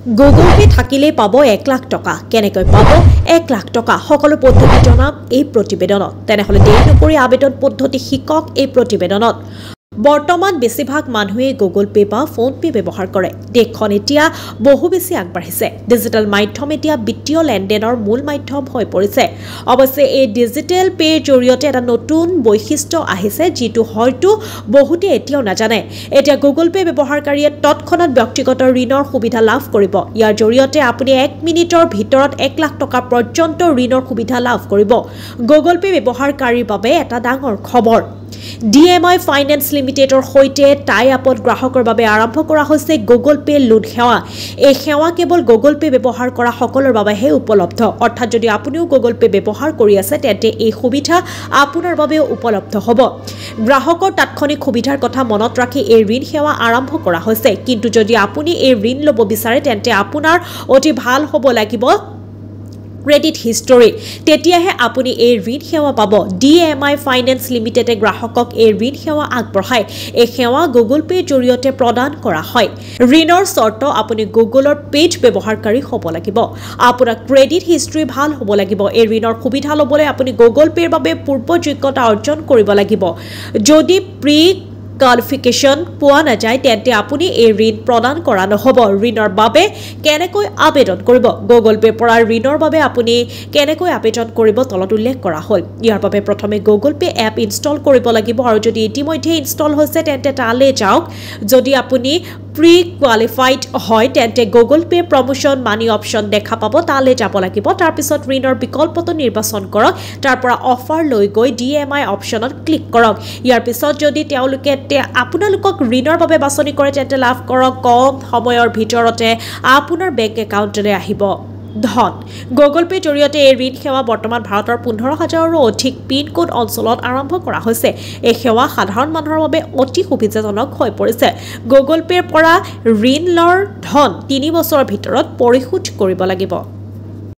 Google pay থাকিলেই পাব 1 লাখ টকা কেনেকৈ পাব 1 লাখ টকা সকলো পদ্ধতি জনাম এই প্ৰতিবেদনত তেনেহলে দেৰি নকৰি আবেদন পদ্ধতি শিকক এই প্ৰতিবেদনত বৰ্তমান বেছিভাগ মানুহে গুগল পে বা ফোন পে ব্যৱহাৰ কৰে দেখখন এতিয়া বহু বেছি আগবাঢ়িছে ডিজিটেল মাধ্যম এতিয়া বিত্তীয় লেনদেনৰ মূল মাধ্যম হৈ পৰিছে অৱশ্যে এই ডিজিটেল পেৰ জৰিয়তে এটা নতুন বৈশিষ্ট্য আহিছে যিটো হয়তো বহুতে এতিয়াও নাজানে এতিয়া গুগল পে ব্যৱহাৰকাৰীয়ে তৎক্ষণাত ব্যক্তিগত ঋণৰ সুবিধা লাভ কৰিব ইয়াৰ জৰিয়তে আপুনি 1 মিনিটৰ ভিতৰত 1 লাখ টকা পৰ্যন্ত ঋণৰ সুবিধা লাভ কৰিব গুগল পে ব্যৱহাৰকাৰীৰ বাবে এটা ডাঙৰ খবৰ DMI Finance Limitedৰ হৈতে টাই আপত গ্ৰাহকৰ বাবে আৰম্ভ কৰা হৈছে গুগল পে লোন সেৱা এই সেৱা কেৱল গুগল পে ব্যৱহাৰ কৰা সকলৰ বাবেহে উপলব্ধ অৰ্থাৎ যদি আপুনিও গুগল পে ব্যৱহাৰ কৰি আছে তেন্তে এই সুবিধা আপোনাৰ বাবেও উপলব্ধ হ'ব গ্ৰাহকৰ তাৎক্ষণিক সুবিধাৰ কথা মনত ৰাখি এই ঋণ সেৱা আৰম্ভ কৰা হৈছে কিন্তু যদি আপুনি এই ঋণ ল'ব বিচাৰে তেন্তে আপোনাৰ অতি ভাল হ'ব লাগিব ক্ৰেডিট হিষ্টৰী তেতিয়াহে আপুনি এই ঋণ সেৱা পাব DMI Finance Limited গ্ৰাহকক এই ঋণ সেৱা আগবঢ়ায় এই সেৱা গুগল পে জৰিয়তে প্ৰদান কৰা হয় ঋণৰ চৰ্ত আপুনি গুগলৰ পেজ ব্যৱহাৰকাৰী হ'ব লাগিব আপোনাৰ ক্ৰেডিট হিষ্টৰী ভাল হ'ব লাগিব এই ঋণৰ সুবিধা ল'বলৈ আপুনি গুগল পেৰ বাবে পূৰ্ব যোগ্যতা অৰ্জন কৰিব লাগিব যদি প্ৰি qualification পোৱা নাযায় তেন্তে আপুনি এই ঋণ প্ৰদান কৰা নহব ঋণৰ বাবে কেনেকৈ আবেদন কৰিব গুগল পে পৰা ঋণৰ বাবে আপুনি কেনেকৈ আবেদন কৰিব তলত উল্লেখ কৰা হ'ল ইয়াৰ বাবে প্ৰথমে গুগল পে এপ ইনষ্টল কৰিব লাগিব আৰু যদি ইতিমধ্যে ইনষ্টল হৈছে তেন্তে তালে যাওক যদি আপুনি প্ৰি কোৱালিফাইড হয় তেন্তে গুগল পে প্ৰমোশন মানি অপচন দেখা পাব তালে যাব লাগিব তাৰ পিছত ঋণৰ বিকল্পটো নিৰ্বাচন কৰক তাৰ পৰা অফাৰ লৈ গৈ DMI অপচনত ক্লিক কৰক ইয়াৰ পিছত যদি তেওঁলোকে আপোনালোকক ঋণৰ বাবে বাছনি কৰে তেন্তে লাভ কৰক কম সময়ৰ ভিতৰতে আপোনাৰ বেংক একাউণ্টলৈ আহিব ধন গুগল পে জৰিয়তে এই ঋণ সেৱা বৰ্তমান ভাৰতৰ 15,000ৰো অধিক পিন কোড অঞ্চলত আৰম্ভ কৰা হৈছে এই সেৱা সাধাৰণ মানুহৰ বাবে অতি সুবিধাজনক হৈ পৰিছে গুগল পেৰ পৰা ঋণ লৰ ধন 3 বছৰৰ ভিতৰত পৰিশোধ কৰিব লাগিব